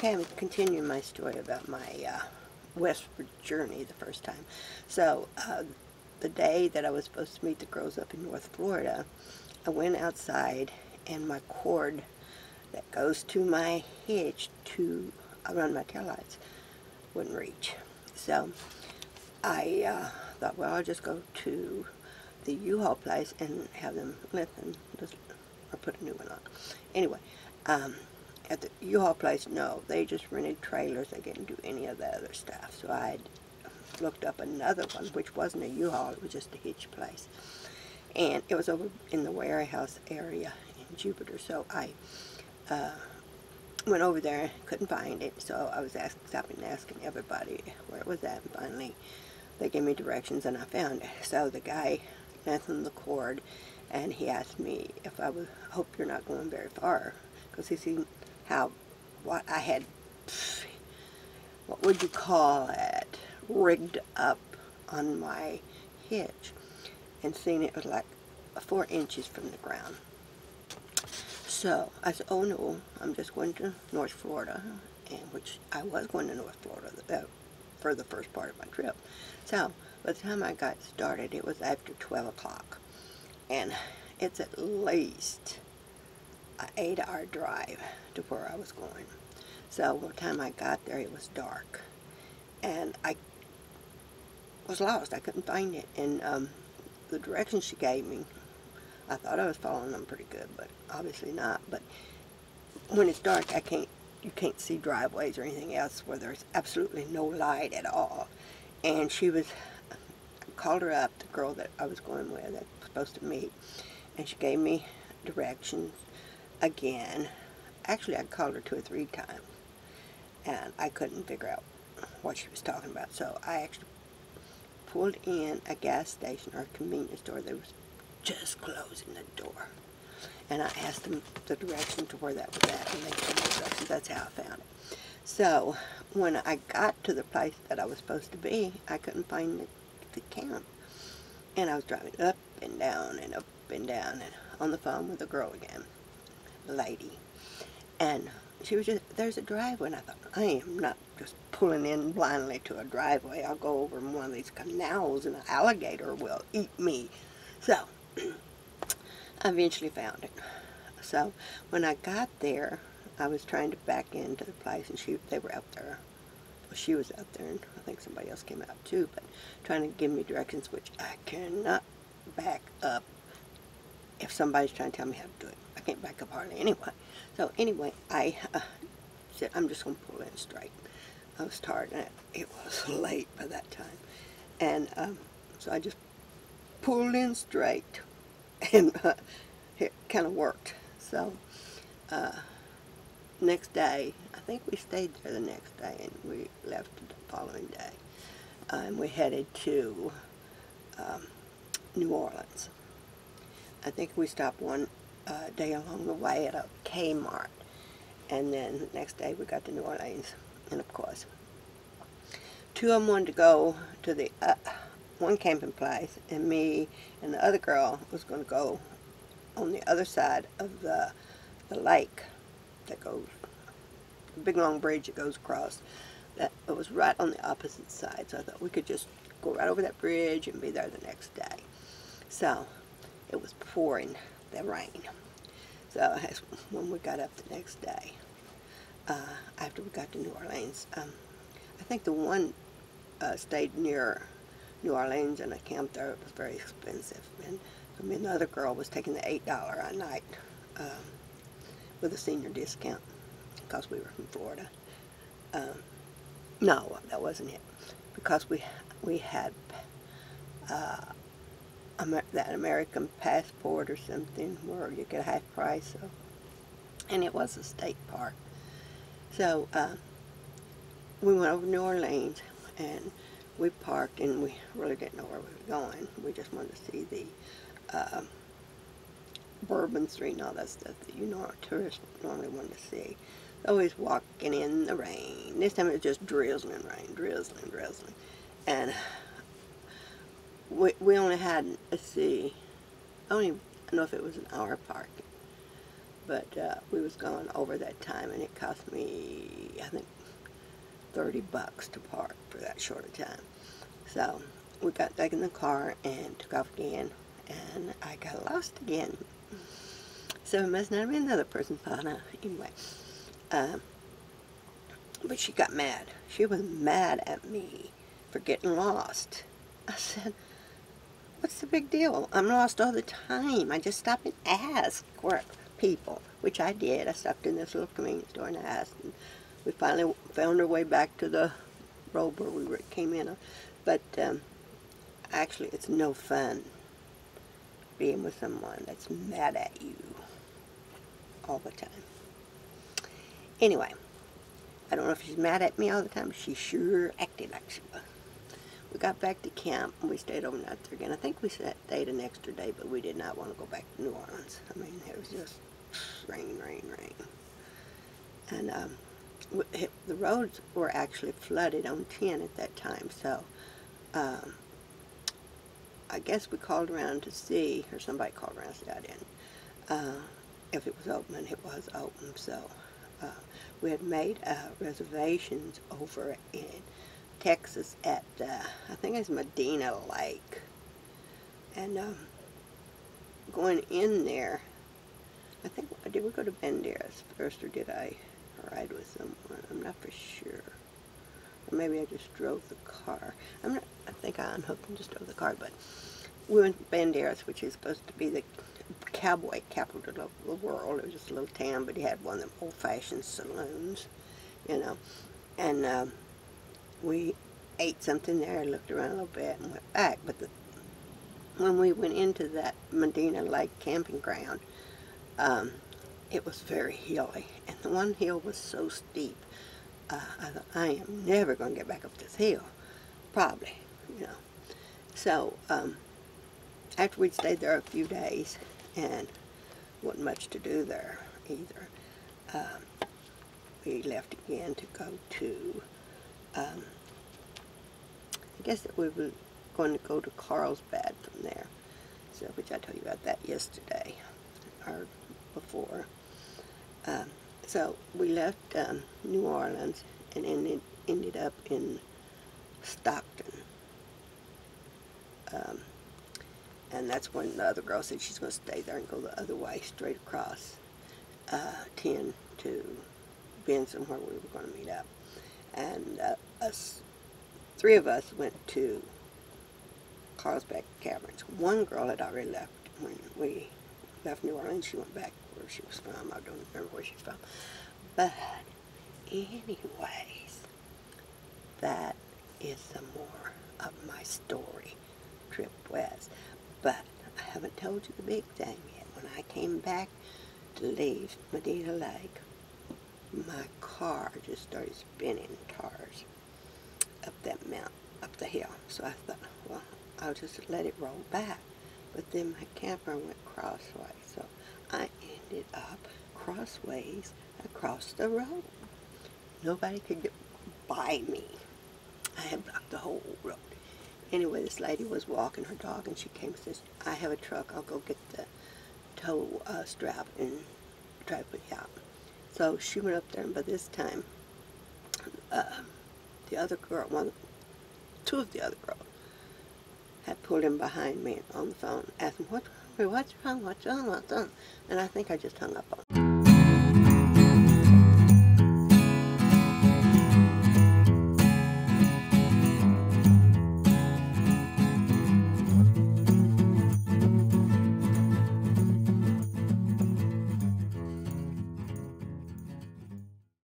Okay, I'm continuing my story about my westward journey the first time. So, the day that I was supposed to meet the girls up in North Florida, I went outside and my cord that goes to my hitch to run my taillights wouldn't reach. So, I thought, well, I'll just go to the U-Haul place and have them lift and just, or put a new one on. Anyway, at the U-Haul place, no, they just rented trailers. They didn't do any of the other stuff. So I looked up another one, which wasn't a U-Haul, it was just a hitch place. And it was over in the warehouse area in Jupiter. So I went over there, couldn't find it. So I was stopping and asking everybody where it was at. And finally, they gave me directions and I found it. So the guy lengthened the cord and he asked me if I would hope you're not going very far. Because he seen what I had, what would you call it, rigged up on my hitch, and seen it was like 4 inches from the ground. So I said, oh no, I'm just going to North Florida, and which I was going to North Florida for the first part of my trip. So by the time I got started, it was after 12 o'clock, and it's at least an 8-hour drive to where I was going. So by the time I got there, it was dark, and I was lost. I couldn't find it, and the directions she gave me, I thought I was following them pretty good, but obviously not. But when it's dark, you can't see driveways or anything else where there's absolutely no light at all. And I called her up, the girl that I was going with, that was supposed to meet, and she gave me directions again. Actually, I called her 2 or 3 times, and I couldn't figure out what she was talking about. So I actually pulled in a gas station or a convenience store that was just closing the door. And I asked them the direction to where that was at, and they told me the directions. That's how I found it. So when I got to the place that I was supposed to be, I couldn't find the camp. And I was driving up and down and up and down and on the phone with the girl again, the lady. And she was just, there's a driveway, and I thought, I am not just pulling in blindly to a driveway. I'll go over in one of these canals and an alligator will eat me. So I eventually found it. So when I got there, I was trying to back into the place, and they were out there. Well, she was out there, and I think somebody else came out too, but trying to give me directions, which I cannot back up if somebody's trying to tell me how to do it. I can't back up hardly anyway. So anyway, I said, I'm just going to pull in straight. I was tired, and it was late by that time. And so I just pulled in straight, and it kind of worked. So next day, I think we stayed there the next day, and we left the following day. And we headed to New Orleans. I think we stopped one day along the way at a Kmart, and then the next day we got to New Orleans. And of course, 2 of them wanted to go to the one camping place, and me and the other girl was going to go on the other side of the lake that goes, the big long bridge that goes across. That it was right on the opposite side, so I thought we could just go right over that bridge and be there the next day. So it was pouring the rain. So when we got up the next day, after we got to New Orleans, I think the one stayed near New Orleans, and a camp there. It was very expensive, and so me and the other girl was taking the $8 a night with a senior discount because we were from Florida. No, that wasn't it, because we had that American passport or something where you get a half price, so, and it was a state park. So we went over to New Orleans, and we parked, and we really didn't know where we were going. We just wanted to see the Bourbon Street and all that stuff that tourists normally want to see. Always walking in the rain. This time it was just drizzling rain, drizzling. And we only had, let's see, I don't even know if it was an hour parking. but we was gone over that time, and it cost me, I think, $30 to park for that short a time. So we got back in the car and took off again, and I got lost again. So it must not have been another person's fault. Anyway, but she got mad. She was mad at me for getting lost. I said, what's the big deal? I'm lost all the time. I just stop and ask for people, which I did. I stopped in this little convenience store and asked, and we finally found our way back to the road where we came in. But actually, it's no fun being with someone that's mad at you all the time. Anyway, I don't know if she's mad at me all the time, but she sure acted like she was. We got back to camp, and we stayed overnight there again. I think we stayed an extra day, but we did not want to go back to New Orleans. I mean, it was just rain, rain, rain. And the roads were actually flooded on 10 at that time, so I guess we called around to see, or somebody called around to see, I didn't, if it was open, and it was open. So we had made reservations over in Texas at, I think it's Medina Lake. And going in there, I think, did we go to Banderas first, or did I ride with someone? I'm not for sure. Or maybe I just drove the car. I think I unhooked and just drove the car, but we went to Banderas, which is supposed to be the cowboy capital of the world. It was just a little town, but he had one of them old-fashioned saloons, you know. And we ate something there, looked around a little bit, and went back. But when we went into that Medina Lake camping ground, it was very hilly, and the one hill was so steep. I thought, I am never going to get back up this hill, probably, you know. So after we'd stayed there a few days, and wasn't much to do there either, we left again to go to, I guess that we were going to go to Carlsbad from there, so, which I told you about that yesterday, or before. So we left New Orleans and ended up in Stockton. And that's when the other girl said she's going to stay there and go the other way, straight across 10 to Benson, where we were going to meet up. And three of us went to Carlsbad Caverns. One girl had already left when we left New Orleans. She went back where she was from. I don't remember where she's from. But anyways, that is some more of my story, trip west. But I haven't told you the big thing yet. When I came back to leave Medina Lake, my car just started spinning tires up that mountain, up the hill. So I thought, well, I'll just let it roll back. But then my camper went crossways, so I ended up crossways across the road. Nobody could get by me. I had blocked the whole road. Anyway, this lady was walking her dog, and she came and says, I have a truck, I'll go get the tow strap and drive me out. So she went up there, and by this time, the other girl, two of the other girls, had pulled in behind me on the phone, asking, what's wrong, what's wrong, what's wrong, what's wrong? And I think I just hung up on her.